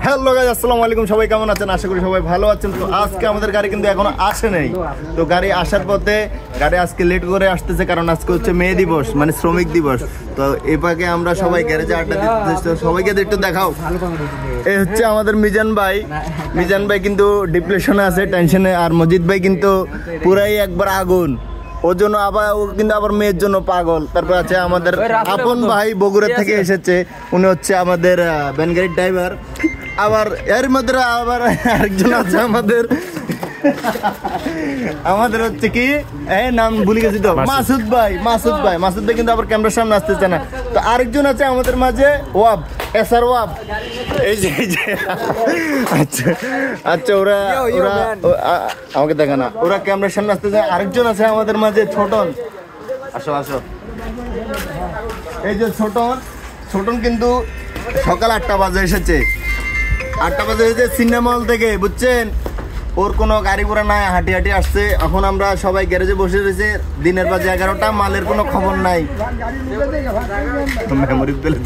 Hello guys, আসসালামু আলাইকুম। সবাই কেমন আছেন? আশা করি সবাই ভালো আছেন। তো আজকে আমাদের গাড়ি কিন্তু এখনো আসে নাই। তো গাড়ি আসার পথে গাড়ি আজকে লেট করে আসতেছে, কারণ আজকে হচ্ছে মে দিবস, মানে শ্রমিক দিবস। তো এই পাকে আমরা সবাই গ্যারেজে আড্ডা দিতে, সবাইকে একটু দেখাও। এই হচ্ছে আমাদের মিজান ভাই। মিজান ভাই কিন্তু ডিপ্রেশনে আছে, টেনশনে। আর মজিদ ভাই কিন্তু পুরাই একবার আগুন, ওর জন্য আবার ও কিন্তু আবার মেয়ের জন্য পাগল। তারপর আছে আমাদের আপন ভাই, বগুড়া থেকে এসেছে, উনি হচ্ছে আমাদের ভ্যান গাড়ির ড্রাইভার। আবার এর মধ্যে আবার আরেকজন আছে আমাদের হচ্ছে কি নাম ভুলে গেছি তো, মাসুদ ভাই। মাসুদ ভাই কিন্তু আবার ক্যামেরার সামনে আসতেছে না। তো আরেকজন আছে আমাদের মাঝে, ওয়াব, এসআর ওয়াব। এই যে আচ্ছা আচ্ছা, ওরা আমাকে দেখা না, ওরা ক্যামেরার সামনে আসতেছে। আরেকজন আছে আমাদের মাঝে, ছোটন। আসো আসো। এই যে ছোটন কিন্তু সকাল 8টা বাজে এসেছে। 8টা বাজে এসেছে সিনেমা হল থেকে, বুঝছেন? ওর কোনো গাড়ি ঘোড়া নাই, হাঁটি হাঁটি আসছে। এখন আমরা সবাই গ্যারেজে বসে রয়েছে, দিনের বাজে 11টা, মালের কোনো খবর নাই। মেমোরি পেলে